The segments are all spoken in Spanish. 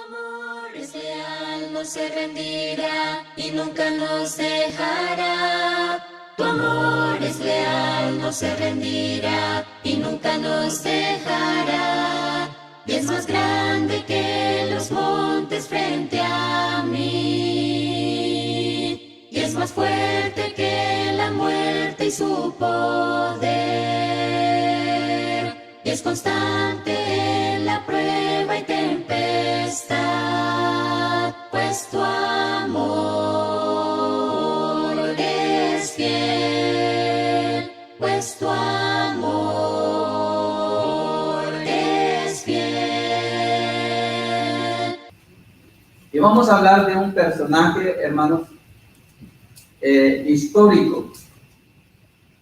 amor es leal, no se rendirá y nunca nos dejará. Tu amor es leal, no se rendirá y nunca nos dejará. Y es más grande que los montes frente a mí. Y es más fuerte que la muerte y su poder. Y es constante en la prueba y tempestad, pues tu amor es fiel, pues tu amor es fiel. Y vamos a hablar de un personaje, hermanos, histórico.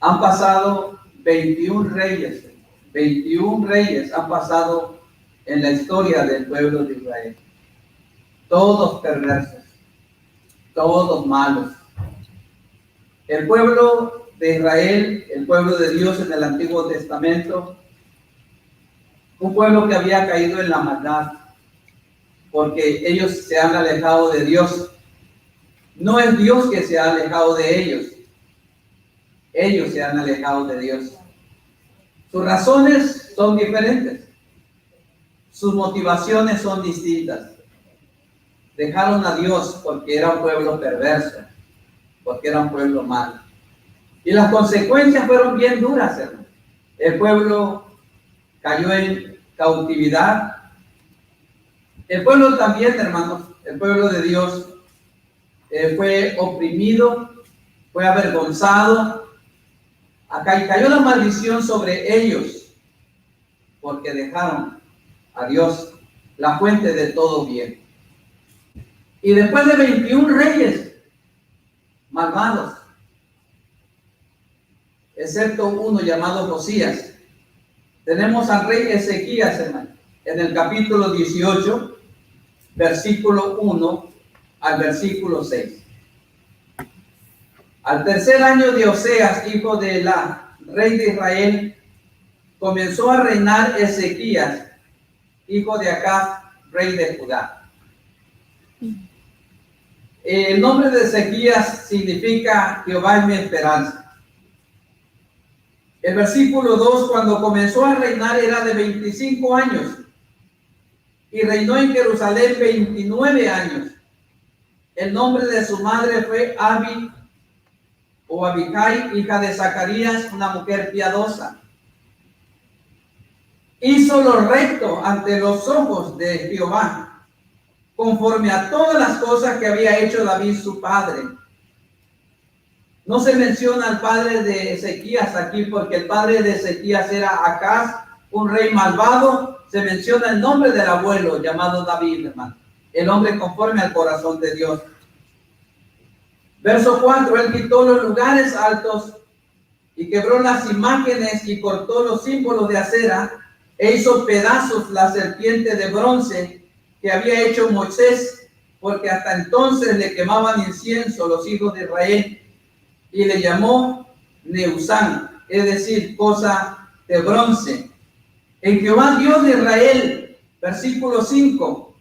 Han pasado 21 reyes. 21 reyes han pasado en la historia del pueblo de Israel. Todos perversos, todos malos. El pueblo de Israel, el pueblo de Dios en el Antiguo Testamento, un pueblo que había caído en la maldad, porque ellos se han alejado de Dios. No es Dios que se ha alejado de ellos. Ellos se han alejado de Dios. Sus razones son diferentes. Sus motivaciones son distintas. Dejaron a Dios porque era un pueblo perverso, porque era un pueblo malo. Y las consecuencias fueron bien duras, hermano. El pueblo cayó en cautividad. El pueblo también, hermanos, el pueblo de Dios fue oprimido, fue avergonzado. Acá cayó la maldición sobre ellos porque dejaron a Dios, la fuente de todo bien. Y después de 21 reyes malvados, excepto uno llamado Josías, tenemos al rey Ezequías, hermano, en el capítulo 18, versículo 1 al versículo 6. Al tercer año de Oseas, hijo de Elá, rey de Israel, comenzó a reinar Ezequías, hijo de Acaz, rey de Judá. El nombre de Ezequías significa Jehová es mi esperanza. El versículo 2, cuando comenzó a reinar era de 25 años y reinó en Jerusalén 29 años. El nombre de su madre fue Abi o Abicai, hija de Zacarías, una mujer piadosa. Hizo lo recto ante los ojos de Jehová, conforme a todas las cosas que había hecho David su padre. No se menciona al padre de Ezequías aquí porque el padre de Ezequías era Acaz, un rey malvado. Se menciona el nombre del abuelo llamado David, hermano, el hombre conforme al corazón de Dios. Verso 4, él quitó los lugares altos y quebró las imágenes y cortó los símbolos de acera e hizo pedazos la serpiente de bronce que había hecho Moisés, porque hasta entonces le quemaban incienso los hijos de Israel, y le llamó Neusán, es decir, cosa de bronce. En Jehová Dios de Israel, versículo 5,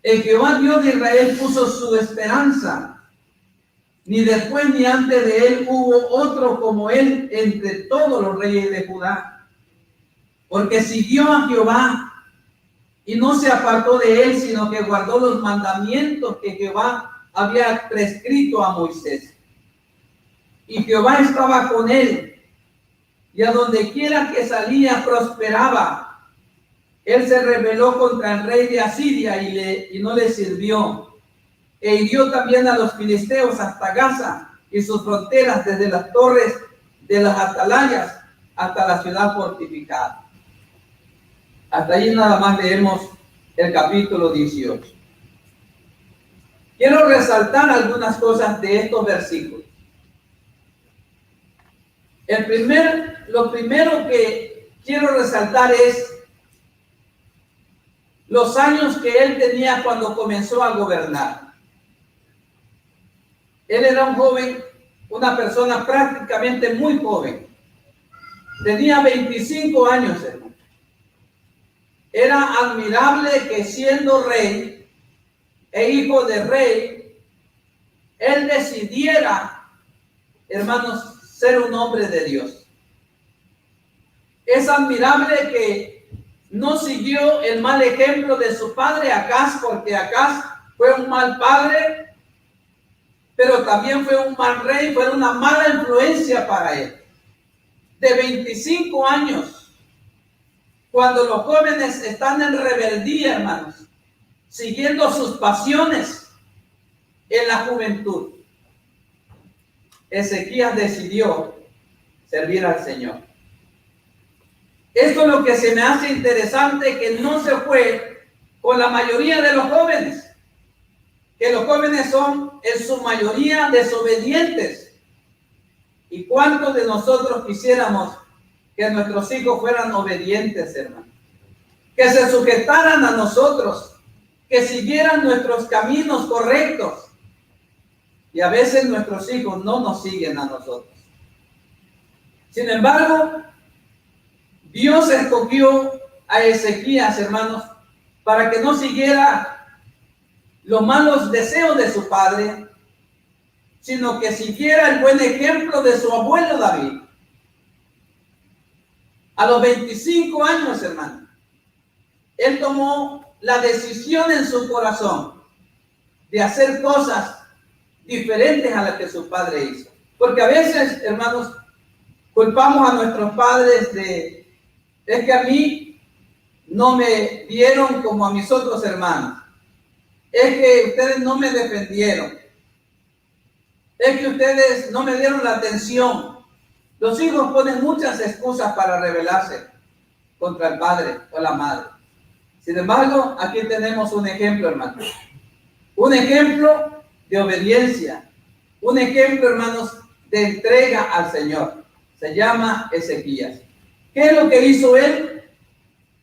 en Jehová Dios de Israel puso su esperanza. Ni después ni antes de él hubo otro como él entre todos los reyes de Judá. Porque siguió a Jehová y no se apartó de él, sino que guardó los mandamientos que Jehová había prescrito a Moisés. Y Jehová estaba con él, y a donde quiera que salía prosperaba. Él se rebeló contra el rey de Asiria y no le sirvió. E hirió también a los filisteos hasta Gaza y sus fronteras, desde las torres de las atalayas hasta la ciudad fortificada. Hasta allí nada más leemos el capítulo 18. Quiero resaltar algunas cosas de estos versículos. Lo primero que quiero resaltar es los años que él tenía cuando comenzó a gobernar. Él era un joven, una persona prácticamente muy joven. Tenía 25 años, hermano. era admirable que siendo rey e hijo de rey, él decidiera, hermanos, ser un hombre de Dios. Es admirable que no siguió el mal ejemplo de su padre Acaz, porque Acaz fue un mal padre, pero también fue un mal rey, fue una mala influencia para él. De 25 años, cuando los jóvenes están en rebeldía, hermanos, siguiendo sus pasiones en la juventud, Ezequías decidió servir al Señor. Esto es lo que se me hace interesante, que no se fue con la mayoría de los jóvenes, que los jóvenes son en su mayoría desobedientes. ¿Y cuántos de nosotros quisiéramos que nuestros hijos fueran obedientes, hermano? Que se sujetaran a nosotros, que siguieran nuestros caminos correctos. Y a veces nuestros hijos no nos siguen a nosotros. Sin embargo, Dios escogió a Ezequías, hermanos, para que no siguiera los malos deseos de su padre, sino que siguiera el buen ejemplo de su abuelo David. A los 25 años, hermano, él tomó la decisión en su corazón de hacer cosas diferentes a las que su padre hizo. Porque a veces, hermanos, culpamos a nuestros padres es que a mí no me dieron como a mis otros hermanos. Es que ustedes no me defendieron. Es que ustedes no me dieron la atención. Los hijos ponen muchas excusas para rebelarse contra el padre o la madre. Sin embargo, aquí tenemos un ejemplo, hermanos. Un ejemplo de obediencia. Un ejemplo, hermanos, de entrega al Señor. Se llama Ezequías. ¿Qué es lo que hizo él?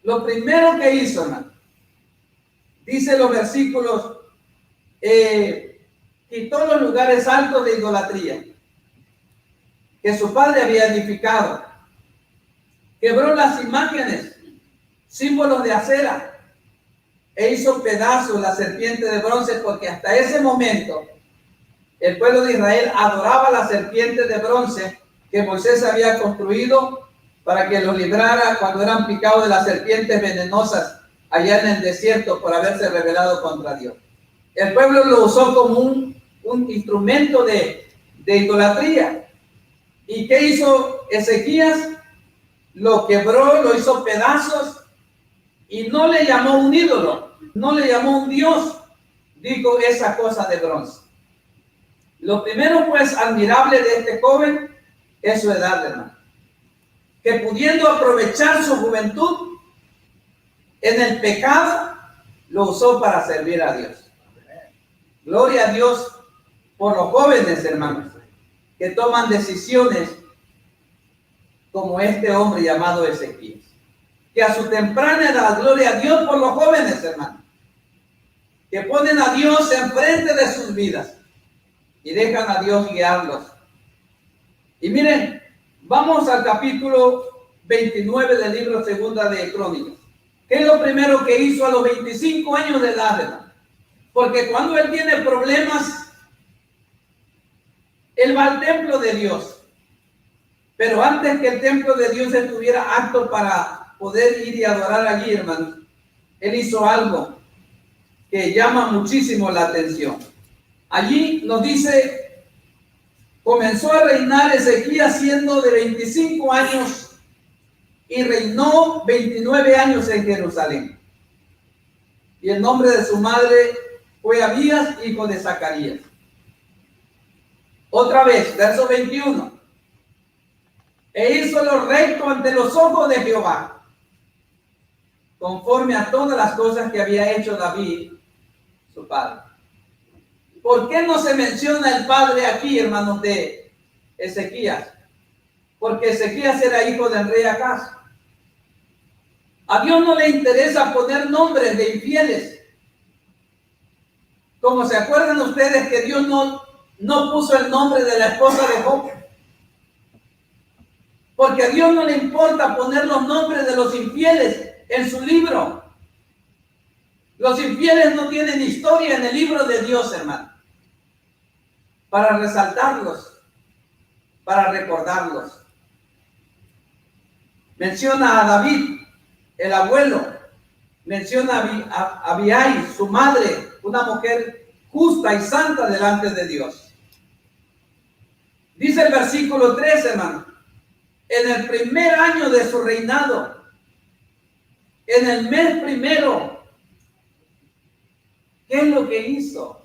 Lo primero que hizo, hermano, dice los versículos, quitó los lugares altos de idolatría que su padre había edificado, quebró las imágenes, símbolos de acera, e hizo pedazos la serpiente de bronce, porque hasta ese momento el pueblo de Israel adoraba la serpiente de bronce que Moisés había construido para que los librara cuando eran picados de las serpientes venenosas allá en el desierto por haberse rebelado contra Dios. El pueblo lo usó como un instrumento de idolatría. ¿Y qué hizo Ezequías? Lo quebró, lo hizo pedazos y no le llamó un ídolo, no le llamó un dios, dijo esa cosa de bronce. Lo primero, pues, admirable de este joven es su edad, hermano. Que pudiendo aprovechar su juventud en el pecado, lo usó para servir a Dios. Gloria a Dios por los jóvenes, hermanos, que toman decisiones como este hombre llamado Ezequías. Que a su temprana edad, gloria a Dios por los jóvenes, hermanos, que ponen a Dios enfrente de sus vidas y dejan a Dios guiarlos. Y miren, vamos al capítulo 29 del libro Segunda de Crónicas. ¿Qué es lo primero que hizo a los 25 años de edad, hermano? Porque cuando él tiene problemas, él va al templo de Dios. Pero antes que el templo de Dios estuviera apto para poder ir y adorar allí, hermanos, él hizo algo que llama muchísimo la atención. Allí nos dice, comenzó a reinar Ezequías siendo de 25 años y reinó 29 años en Jerusalén. Y el nombre de su madre fue Abías, hijo de Zacarías. Otra vez, verso 21. E hizo lo recto ante los ojos de Jehová, conforme a todas las cosas que había hecho David, su padre. ¿Por qué no se menciona el padre aquí, hermanos, de Ezequías? Porque Ezequías era hijo del rey Acaz. A Dios no le interesa poner nombres de infieles. Como se acuerdan ustedes que Dios no puso el nombre de la esposa de Job. Porque a Dios no le importa poner los nombres de los infieles en su libro. Los infieles no tienen historia en el libro de Dios, hermano, para resaltarlos, para recordarlos. Menciona a David, el abuelo. Menciona a Abiai, su madre, una mujer justa y santa delante de Dios. Dice el versículo 3, hermano, en el primer año de su reinado, en el mes primero, ¿qué es lo que hizo?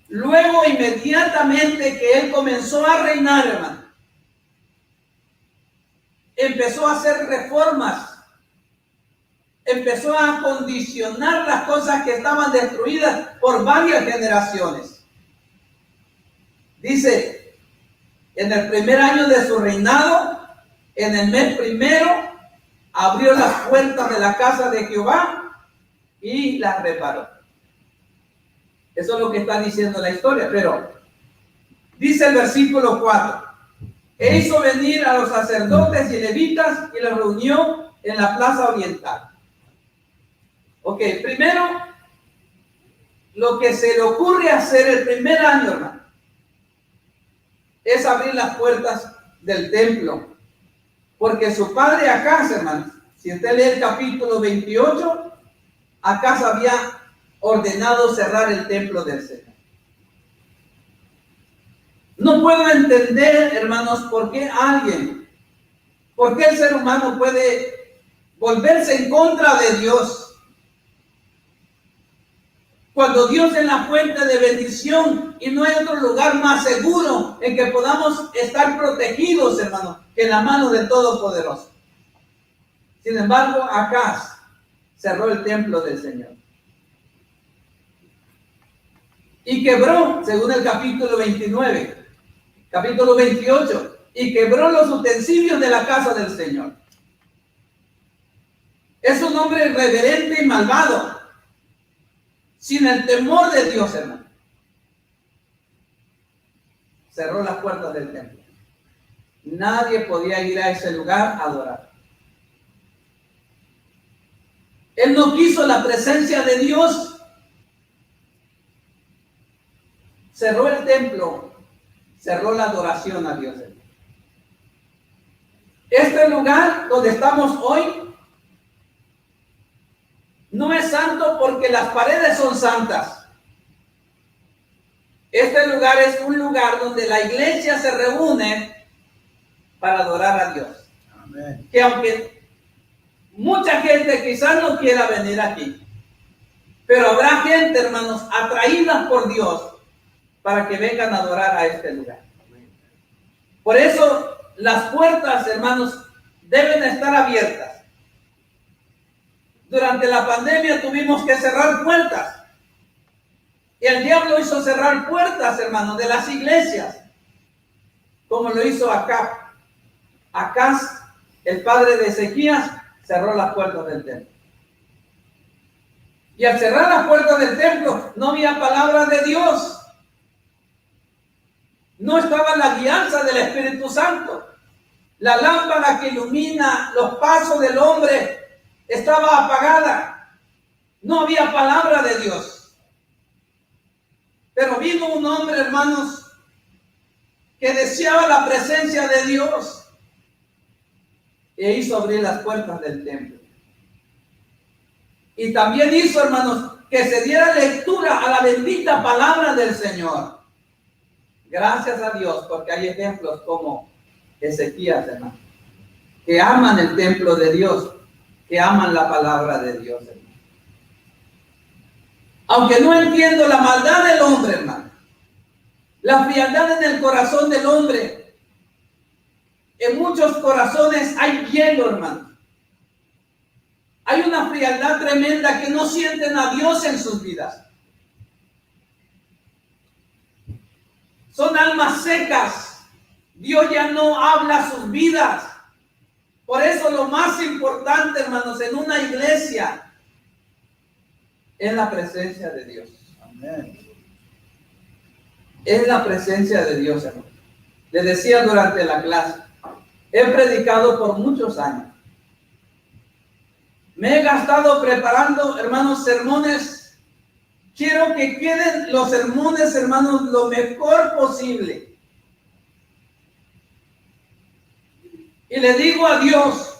Luego, inmediatamente que él comenzó a reinar, hermano, empezó a hacer reformas, empezó a acondicionar las cosas que estaban destruidas por varias generaciones. Dice, en el primer año de su reinado, en el mes primero, abrió las puertas de la casa de Jehová y las reparó. Eso es lo que está diciendo la historia, pero dice el versículo 4, e hizo venir a los sacerdotes y levitas y los reunió en la plaza oriental. Ok, primero, lo que se le ocurre hacer el primer año, hermano, es abrir las puertas del templo. Porque su padre Acaz, hermano, si usted lee el capítulo 28, Acaz había ordenado cerrar el templo del Señor. No puedo entender, hermanos, por qué el ser humano puede volverse en contra de Dios. Cuando Dios es la fuente de bendición y no hay otro lugar más seguro en que podamos estar protegidos, hermano, que en la mano del Todopoderoso. Sin embargo, Acaz cerró el templo del Señor. Y quebró, según el capítulo 29, capítulo 28, y quebró los utensilios de la casa del Señor. Es un hombre irreverente y malvado, sin el temor de Dios, hermano. Cerró las puertas del templo. Nadie podía ir a ese lugar a adorar. Él no quiso la presencia de Dios. Cerró el templo, cerró la adoración a Dios. Este lugar donde estamos hoy no es santo porque las paredes son santas. Este lugar es un lugar donde la iglesia se reúne para adorar a Dios. Amén. Que aunque mucha gente quizás no quiera venir aquí, pero habrá gente, hermanos, atraídas por Dios para que vengan a adorar a este lugar. Por eso las puertas, hermanos, deben estar abiertas. Durante la pandemia tuvimos que cerrar puertas. Y el diablo hizo cerrar puertas, hermanos, de las iglesias, como lo hizo Acaz. Acaz, el padre de Ezequías, cerró las puertas del templo. Y al cerrar las puertas del templo, no había palabra de Dios. No estaba la guianza del Espíritu Santo. La lámpara que ilumina los pasos del hombre estaba apagada. No había palabra de Dios. Pero vino un hombre, hermanos, que deseaba la presencia de Dios e hizo abrir las puertas del templo. Y también hizo, hermanos, que se diera lectura a la bendita palabra del Señor. Gracias a Dios, porque hay ejemplos como Ezequías, hermano, que aman el templo de Dios, que aman la palabra de Dios, hermano. Aunque no entiendo la maldad del hombre, hermano, la frialdad en el corazón del hombre, en muchos corazones hay hielo, hermano. Hay una frialdad tremenda que no sienten a Dios en sus vidas. Son almas secas. Dios ya no habla sus vidas. Por eso lo más importante, hermanos, en una iglesia es la presencia de Dios. Amén. Es la presencia de Dios, hermano. Les decía durante la clase, he predicado por muchos años. Me he gastado preparando, hermanos, sermones. Quiero que queden los sermones, hermanos, lo mejor posible. Y le digo a Dios,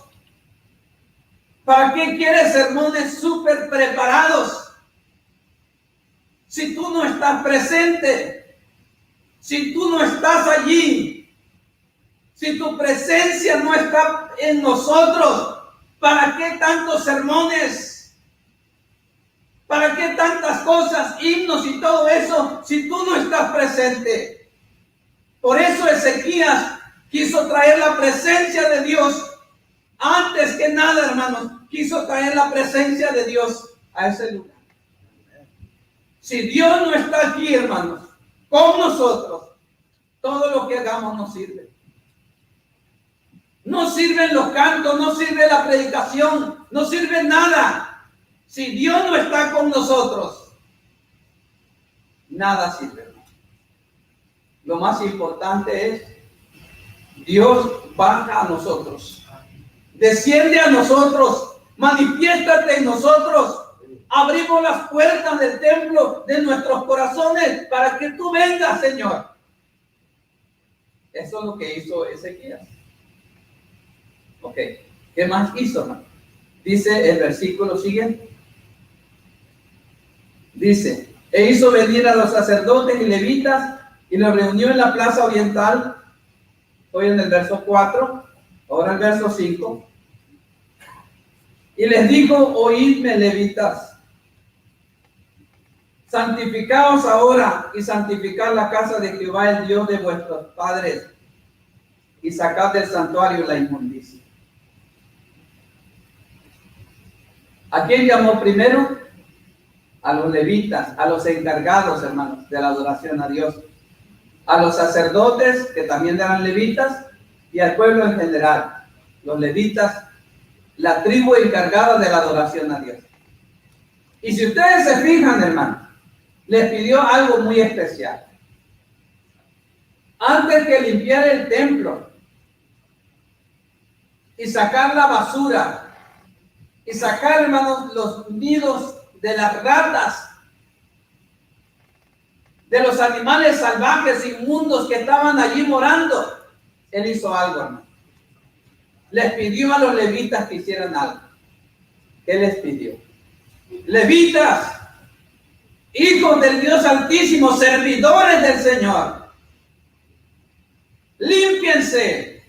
¿para qué quieres sermones súper preparados? Si tú no estás presente, si tú no estás allí, si tu presencia no está en nosotros, ¿para qué tantos sermones? ¿Para qué tantas cosas, himnos y todo eso, si tú no estás presente? Por eso Ezequías quiso traer la presencia de Dios. Antes que nada, hermanos, quiso traer la presencia de Dios a ese lugar. Si Dios no está aquí, hermanos, con nosotros, todo lo que hagamos no sirve. No sirven los cantos, no sirve la predicación, no sirve nada. Si Dios no está con nosotros, nada sirve. Lo más importante es, Dios baja a nosotros, desciende a nosotros, manifiéstate en nosotros. Abrimos las puertas del templo de nuestros corazones para que tú vengas, Señor. Eso es lo que hizo Ezequías. Ok, ¿qué más hizo, hermano? Dice el versículo siguiente. Dice, e hizo venir a los sacerdotes y levitas y los reunió en la plaza oriental. Hoy en el verso 4, ahora el verso 5. Y les dijo, oídme, levitas, santificaos ahora y santificad la casa de Jehová, el Dios de vuestros padres, y sacad del santuario la inmundicia. ¿A quién llamó primero? A los levitas, a los encargados, hermanos, de la adoración a Dios. A los sacerdotes, que también eran levitas, y al pueblo en general. Los levitas, la tribu encargada de la adoración a Dios. Y si ustedes se fijan, hermanos, les pidió algo muy especial. Antes que limpiar el templo y sacar la basura y sacar, hermanos, los nidos de las ratas, de los animales salvajes inmundos que estaban allí morando, él hizo algo, hermano. Les pidió a los levitas que hicieran algo. ¿Qué les pidió? Levitas, hijos del Dios Altísimo, servidores del Señor, límpiense,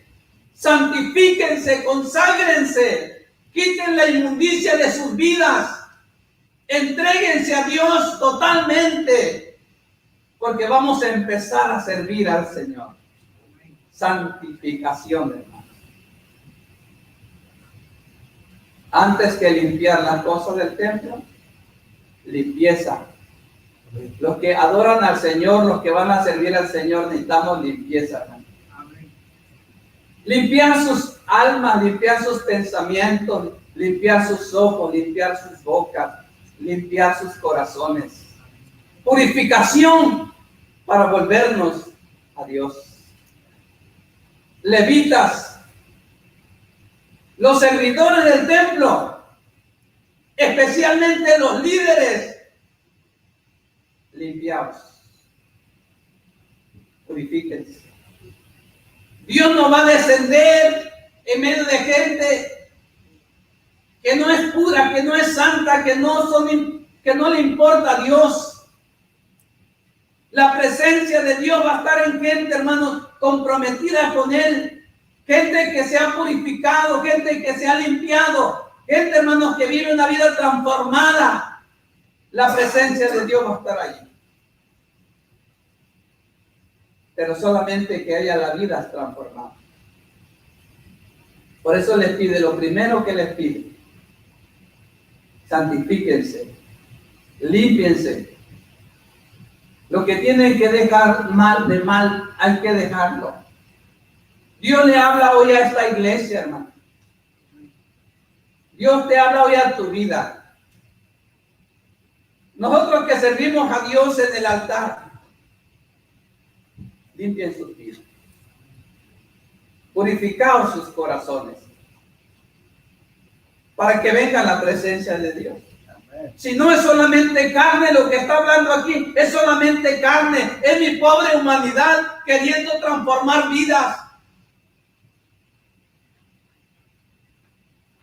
santifíquense, conságrense, quiten la inmundicia de sus vidas, entréguense a Dios totalmente, porque vamos a empezar a servir al Señor. Santificación, hermano. Antes que limpiar las cosas del templo, limpieza. Los que adoran al Señor, los que van a servir al Señor, necesitamos limpieza, hermano. Limpiar sus almas, limpiar sus pensamientos, limpiar sus ojos, limpiar sus bocas, limpiar sus corazones. Purificación para volvernos a Dios. Levitas, los servidores del templo, especialmente los líderes, limpiaos, purifíquense. Dios no va a descender en medio de gente que no es pura, que no es santa, que no le importa a Dios. La presencia de Dios va a estar en gente, hermanos, comprometida con Él. Gente que se ha purificado, gente que se ha limpiado, gente, hermanos, que vive una vida transformada. La presencia de Dios va a estar allí. Pero solamente que haya la vida transformada. Por eso les pide, lo primero que les pide, santifíquense, límpiense. Lo que tienen que dejar mal, hay que dejarlo. Dios le habla hoy a esta iglesia, hermano. Dios te habla hoy a tu vida. Nosotros que servimos a Dios en el altar, limpien sus vidas. Purificaos sus corazones. para que venga la presencia de Dios. Si no es solamente carne lo que está hablando aquí, es solamente carne, es mi pobre humanidad queriendo transformar vidas.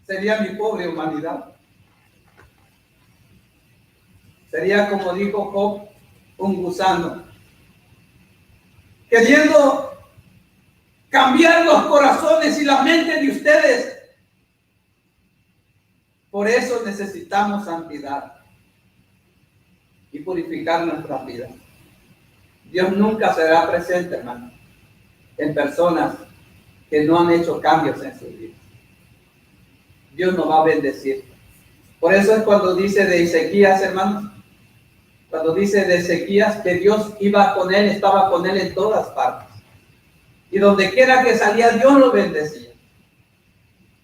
Sería mi pobre humanidad. Sería, como dijo Job, un gusano, queriendo cambiar los corazones y la mente de ustedes. Por eso necesitamos santidad y purificar nuestras vidas. Dios nunca será presente, hermano, en personas que no han hecho cambios en sus vidas. Dios nos va a bendecir. Por eso es cuando dice de Ezequías, hermanos, cuando dice de Ezequías que Dios iba con él, estaba con él en todas partes. Y donde quiera que salía, Dios lo bendecía.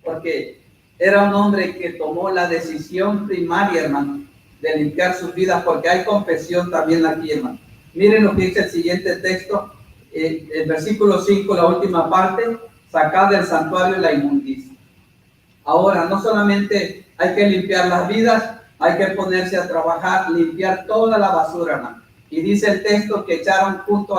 Porque era un hombre que tomó la decisión primaria, hermano, de limpiar sus vidas, porque hay confesión también aquí, hermano. Miren lo que dice el siguiente texto, el versículo 5, la última parte: sacad del santuario la inmundicia. Ahora, no solamente hay que limpiar las vidas, hay que ponerse a trabajar, limpiar toda la basura, hermano. Y dice el texto que echaron junto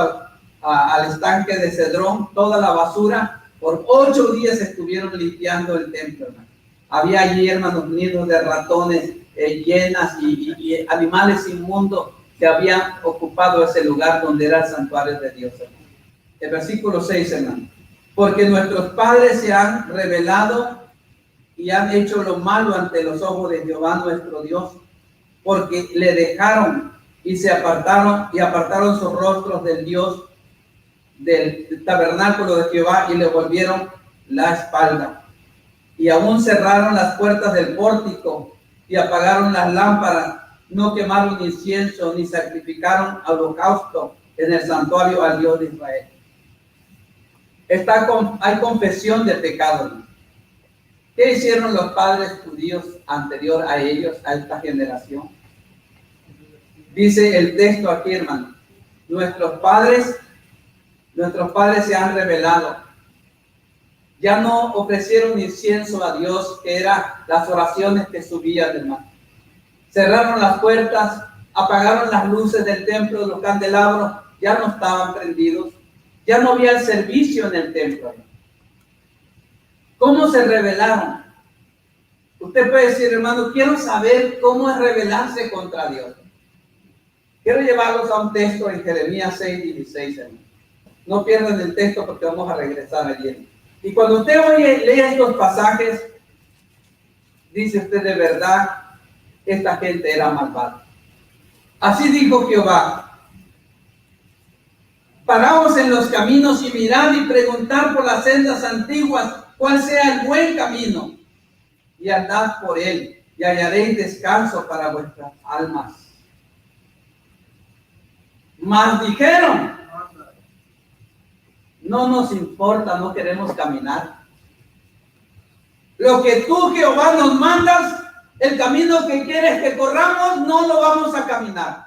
al estanque de Cedrón toda la basura. Por 8 días estuvieron limpiando el templo, hermano. Había allí, hermanos, nidos de ratones, hienas y animales inmundos que habían ocupado ese lugar donde era el santuario de Dios, hermano. El versículo 6, hermano: porque nuestros padres se han rebelado y han hecho lo malo ante los ojos de Jehová nuestro Dios, porque le dejaron y se apartaron sus rostros del Dios del tabernáculo de Jehová y le volvieron la espalda. Y aún cerraron las puertas del pórtico y apagaron las lámparas, no quemaron incienso ni sacrificaron holocausto en el santuario al Dios de Israel. Hay confesión de pecado, ¿no? ¿Qué hicieron los padres judíos anterior a ellos, a esta generación? Dice el texto aquí, hermano: nuestros padres se han rebelado. Ya no ofrecieron incienso a Dios, que eran las oraciones que subían, hermano. Cerraron las puertas, apagaron las luces del templo, los candelabros ya no estaban prendidos. Ya no había el servicio en el templo, hermano. ¿Cómo se rebelaron? Usted puede decir, hermano, quiero saber cómo es rebelarse contra Dios. Quiero llevarlos a un texto en Jeremías 6:16, hermano. No pierdan el texto porque vamos a regresar allí. Y cuando usted lee estos pasajes, dice usted: de verdad, esta gente era malvada. Así dijo Jehová: paraos en los caminos y mirad y preguntad por las sendas antiguas cuál sea el buen camino, y andad por él, y hallaréis descanso para vuestras almas. Mas dijeron: no nos importa, no queremos caminar. Lo que tú, Jehová, nos mandas, el camino que quieres que corramos, no lo vamos a caminar.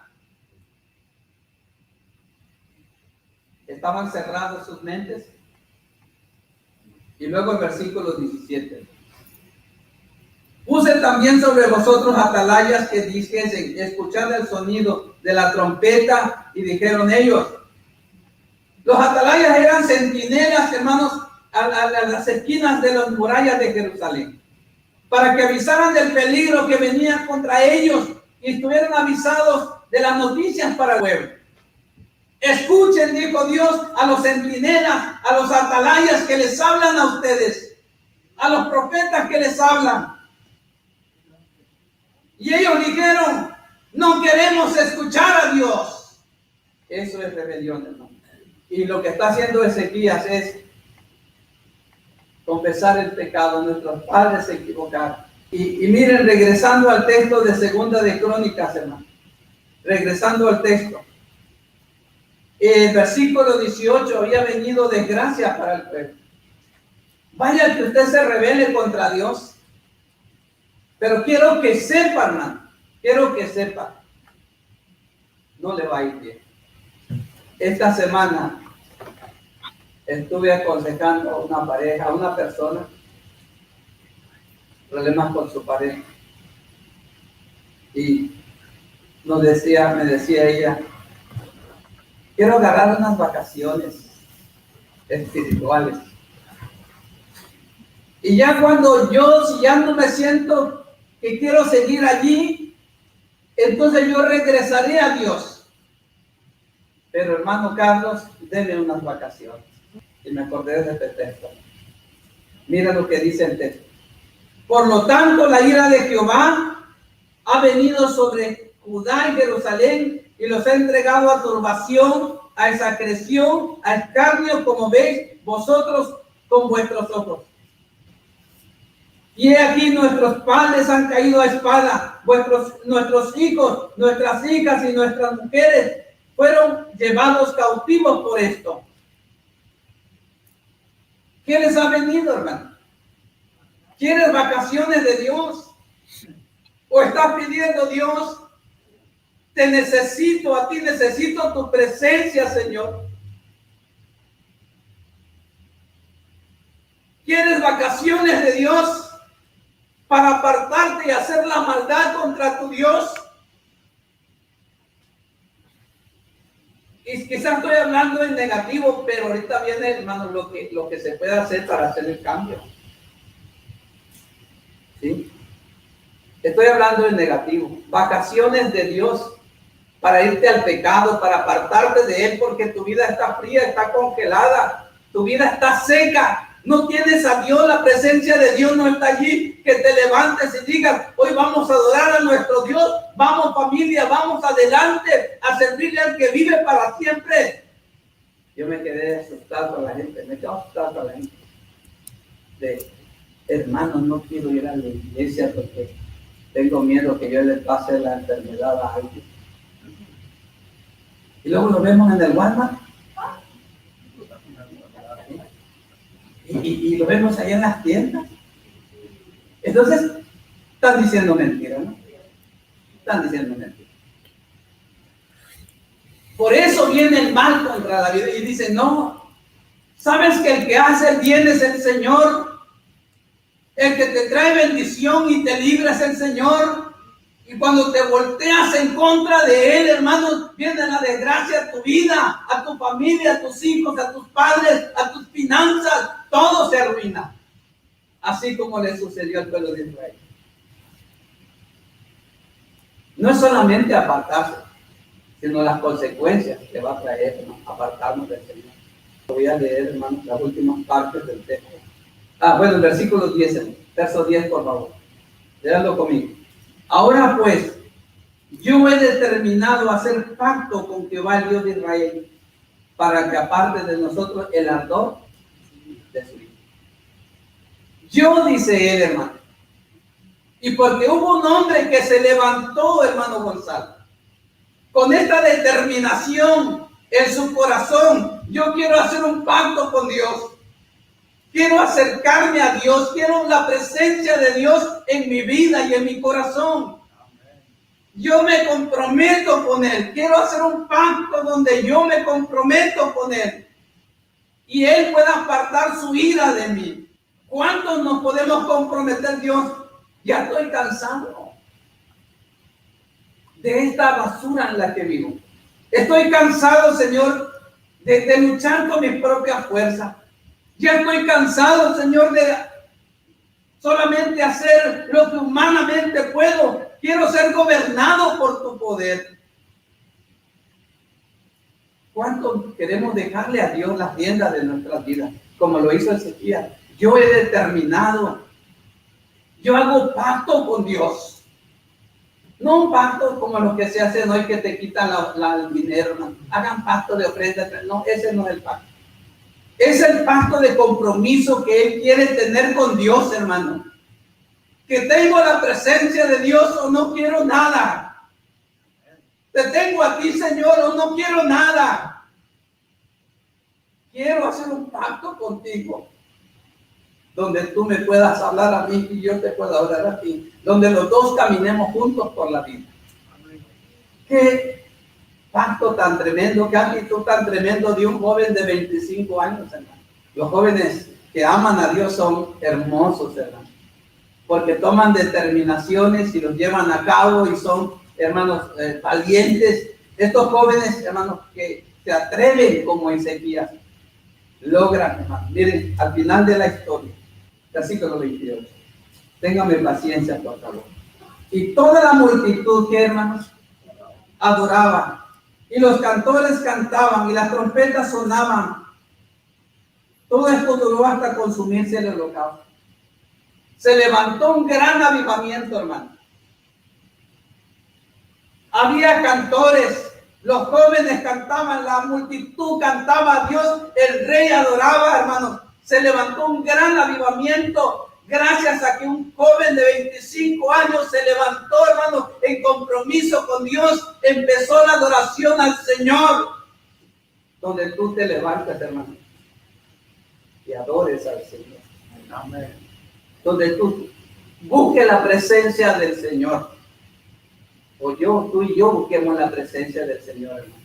Estaban cerrados sus mentes. Y luego el versículo 17: puse también sobre vosotros atalayas que dijesen: escuchad el sonido de la trompeta. Y dijeron ellos. Los atalayas eran centinelas, hermanos, a las esquinas de las murallas de Jerusalén, para que avisaran del peligro que venía contra ellos y estuvieran avisados de las noticias para el pueblo. Escuchen, dijo Dios, a los centinelas, a los atalayas que les hablan a ustedes, a los profetas que les hablan. Y ellos dijeron: no queremos escuchar a Dios. Eso es rebelión, hermano. Y lo que está haciendo Ezequías es confesar el pecado. Nuestros padres se equivocaron. Y miren, regresando al texto de Segunda de Crónicas, hermano. Regresando al texto. El versículo 18: había venido desgracia para el pueblo. Vaya que usted se rebele contra Dios. Pero quiero que sepa, hermano. Quiero que sepa. No le va a ir bien. Esta semana estuve aconsejando a una pareja, a una persona problemas con su pareja. Y me decía ella, quiero agarrar unas vacaciones espirituales. Y ya cuando si ya no me siento que quiero seguir allí, entonces yo regresaré a Dios. Pero hermano Carlos, denme unas vacaciones. Y me acordé de este texto. Mira lo que dice el texto. Por lo tanto, la ira de Jehová ha venido sobre Judá y Jerusalén y los ha entregado a turbación, a exacriación, a escarnio, como veis vosotros con vuestros ojos. Y he aquí nuestros padres han caído a espada, nuestros hijos, nuestras hijas y nuestras mujeres fueron llevados cautivos por esto. ¿Qué les ha venido, hermano? ¿Quieres vacaciones de Dios? ¿O estás pidiendo, Dios, te necesito a ti, necesito tu presencia, Señor? ¿Quieres vacaciones de Dios para apartarte y hacer la maldad contra tu Dios? Y quizás estoy hablando en negativo, pero ahorita viene, hermano, lo que se puede hacer para hacer el cambio. ¿Sí? Estoy hablando en negativo. Vacaciones de Dios para irte al pecado, para apartarte de Él, porque tu vida está fría, está congelada, tu vida está seca. No tienes a Dios, la presencia de Dios no está allí. Que te levantes y digas, hoy vamos a adorar a nuestro Dios. Vamos familia, vamos adelante a servirle al que vive para siempre. Yo me quedé asustado a la gente, me quedé asustado a la gente. Hermanos, no quiero ir a la iglesia porque tengo miedo que yo le pase la enfermedad a alguien. Y luego lo vemos en el Walmart. Y lo vemos ahí en las tiendas. Entonces, están diciendo mentiras, ¿no? Están diciendo mentiras. Por eso viene el mal contra la vida y dice, no, sabes que el que hace el bien es el Señor, el que te trae bendición y te libra es el Señor. Y cuando te volteas en contra de Él, hermanos, viene la desgracia a tu vida, a tu familia, a tus hijos, a tus padres, a tus finanzas. Todo se arruina. Así como le sucedió al pueblo de Israel. No es solamente apartarse, sino las consecuencias que va a traer, ¿no? Apartarnos del Señor. Voy a leer, hermanos, las últimas partes del texto. Bueno, el versículo 10, verso 10, por favor. Léanlo conmigo. Ahora pues, yo he determinado hacer pacto con Jehová, el Dios de Israel, para que aparte de nosotros el ardor de su hijo. Yo, dice él, hermano, y porque hubo un hombre que se levantó, hermano Gonzalo, con esta determinación en su corazón, yo quiero hacer un pacto con Dios. Quiero acercarme a Dios, quiero la presencia de Dios en mi vida y en mi corazón. Yo me comprometo con Él, quiero hacer un pacto donde yo me comprometo con Él. Y Él pueda apartar su ira de mí. ¿Cuántos nos podemos comprometer, Dios? Ya estoy cansado de esta basura en la que vivo. Estoy cansado, Señor, de luchar con mis propias fuerzas. Ya estoy cansado, Señor, de solamente hacer lo que humanamente puedo. Quiero ser gobernado por tu poder. ¿Cuánto queremos dejarle a Dios las riendas de nuestras vidas? Como lo hizo Ezequiel. Yo he determinado. Yo hago pacto con Dios. No un pacto como los que se hacen hoy que te quitan el dinero. No. Hagan pacto de ofrenda. No, ese no es el pacto. Es el pacto de compromiso que Él quiere tener con Dios, hermano. Que tengo la presencia de Dios o no quiero nada. Te tengo a ti, Señor, o no quiero nada. Quiero hacer un pacto contigo. Donde tú me puedas hablar a mí y yo te pueda hablar a ti. Donde los dos caminemos juntos por la vida. Qué pacto tan tremendo, qué actitud tan tremendo de un joven de 25 años, hermano. Los jóvenes que aman a Dios son hermosos, hermano. porque toman determinaciones y los llevan a cabo y son, hermanos, valientes. Estos jóvenes, hermanos, que se atreven como Ezequías, logran, hermanos. Miren, al final de la historia, versículo 28. Ténganme paciencia, por favor. Y toda la multitud, que hermanos, adoraban, y los cantores cantaban, y las trompetas sonaban. Todo esto duró hasta consumirse el holocausto. Se levantó un gran avivamiento, hermano. Había cantores, los jóvenes cantaban, la multitud cantaba a Dios, el rey adoraba, hermanos. Se levantó un gran avivamiento gracias a que un joven de 25 años se levantó, hermanos, en compromiso con Dios. Empezó la adoración al Señor. Donde tú te levantas, hermano, y adores al Señor. Amén. Donde tú busques la presencia del Señor. O tú y yo busquemos la presencia del Señor, hermano.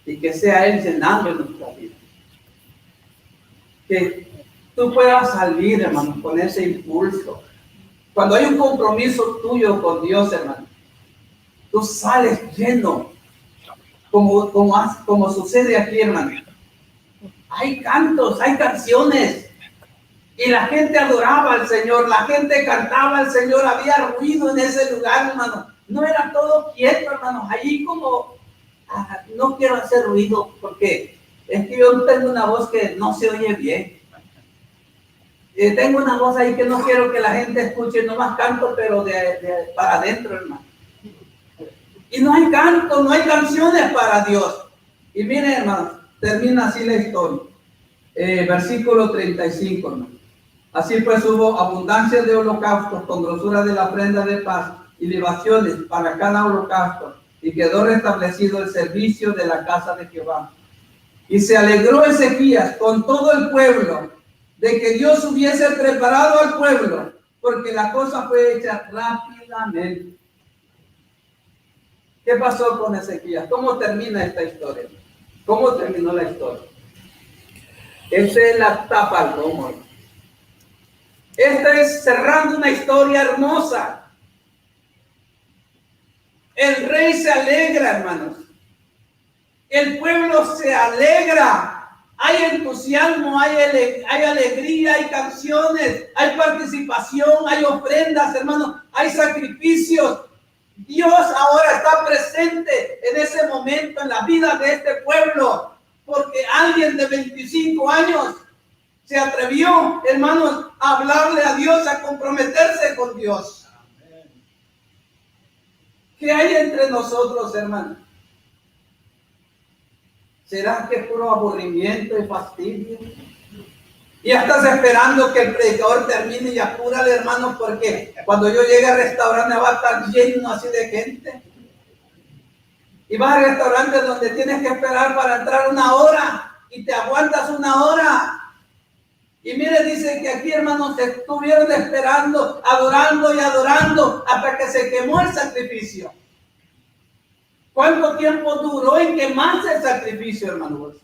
Y que sea Él llenando nuestra vida. Que tú puedas salir, hermano, con ese impulso. Cuando hay un compromiso tuyo con Dios, hermano, tú sales lleno, como sucede aquí, hermano. Hay cantos, hay canciones, y la gente adoraba al Señor, la gente cantaba al Señor, había ruido en ese lugar, hermano. No era todo quieto, hermano. Allí como, no quiero hacer ruido, porque es que yo tengo una voz que no se oye bien. Tengo una voz ahí que no quiero que la gente escuche, no más canto, pero para adentro, hermano. Y no hay canto, no hay canciones para Dios. Y miren, hermano, termina así la historia. Versículo 35, hermano. Así pues hubo abundancia de holocaustos con grosura de la ofrenda de paz y libaciones para cada holocausto, y quedó restablecido el servicio de la casa de Jehová. Y se alegró Ezequías con todo el pueblo de que Dios hubiese preparado al pueblo, porque la cosa fue hecha rápidamente. ¿Qué pasó con Ezequías? ¿Cómo termina esta historia? ¿Cómo terminó la historia? Esta es la tapa al romo. Esta es cerrando una historia hermosa. El rey se alegra, hermanos. El pueblo se alegra. Hay entusiasmo, hay alegría, hay canciones, hay participación, hay ofrendas, hermanos, hay sacrificios. Dios ahora está presente en ese momento en la vida de este pueblo, porque alguien de 25 años se atrevió, hermanos, a hablarle a Dios, a comprometerse con Dios. ¿Qué hay entre nosotros, hermanos? ¿Será que es puro aburrimiento y fastidio? Y ya estás esperando que el predicador termine y apúrale, hermano, porque cuando yo llegue al restaurante va a estar lleno así de gente. Y vas al restaurante donde tienes que esperar para entrar 1 hora y te aguantas 1 hora. Y mire, dice que aquí, hermanos, se estuvieron esperando, adorando y adorando hasta que se quemó el sacrificio. ¿Cuánto tiempo duró en quemarse el sacrificio, hermanos?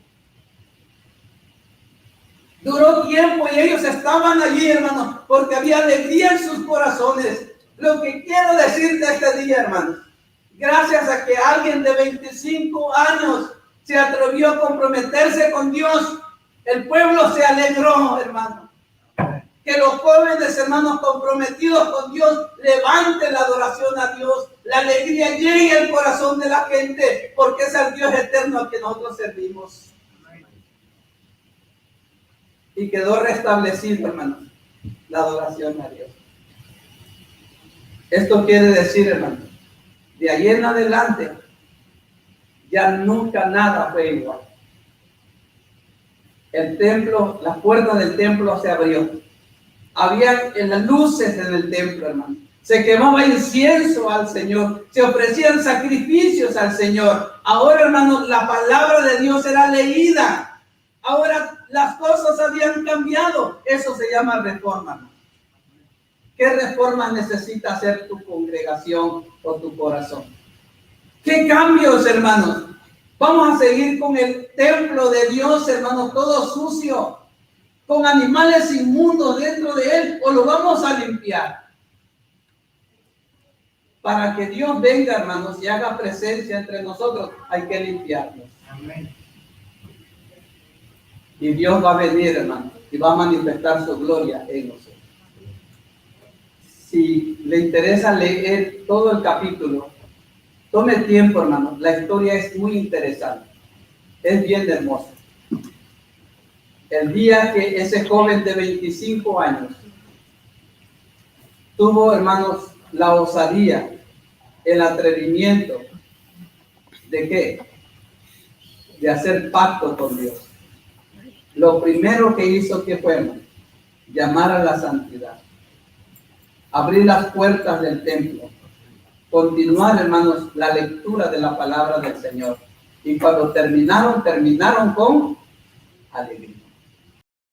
Duró tiempo y ellos estaban allí, hermanos, porque había alegría en sus corazones. Lo que quiero decirte este día, hermanos, gracias a que alguien de 25 años se atrevió a comprometerse con Dios, el pueblo se alegró, hermano. Que los jóvenes, hermanos, comprometidos con Dios, levanten la adoración a Dios. La alegría llegue al corazón de la gente, porque es al Dios eterno al que nosotros servimos. Y quedó restablecido, hermanos, la adoración a Dios. Esto quiere decir, hermanos, de ahí en adelante, ya nunca nada fue igual. El templo, las puertas del templo se abrió. Había las luces en el templo, hermano. Se quemaba incienso al Señor. Se ofrecían sacrificios al Señor. Ahora, hermano, la palabra de Dios era leída. Ahora las cosas habían cambiado. Eso se llama reforma, hermano. ¿Qué reforma necesita hacer tu congregación o tu corazón? ¿Qué cambios, hermanos? Vamos a seguir con el templo de Dios, hermanos, todo sucio. con animales inmundos dentro de él o lo vamos a limpiar? Para que Dios venga, hermanos, y haga presencia entre nosotros, hay que limpiarnos. Amén. Y Dios va a venir, hermanos, y va a manifestar su gloria en nosotros. Si le interesa leer todo el capítulo, tome tiempo, hermanos. La historia es muy interesante. Es bien hermosa. El día que ese joven de 25 años tuvo, hermanos, la osadía, el atrevimiento, ¿de qué? De hacer pacto con Dios. Lo primero que hizo, ¿qué fue, hermano? Llamar a la santidad. Abrir las puertas del templo. Continuar, hermanos, la lectura de la palabra del Señor. Y cuando terminaron con alegría.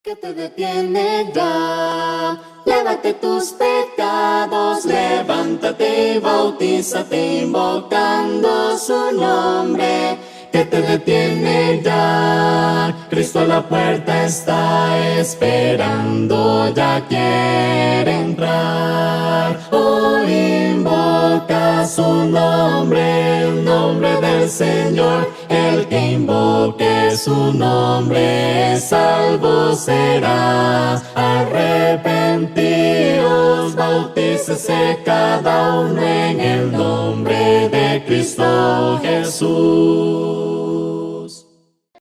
Que te detiene ya, lávate tus pecados, levántate y bautízate invocando su nombre. Que te detiene ya, Cristo a la puerta está esperando, ya quiere entrar. Hoy invoca su nombre, el nombre del Señor. El que invoque su nombre, salvo será. Arrepentidos, bautícese cada uno en el nombre de Cristo Jesús.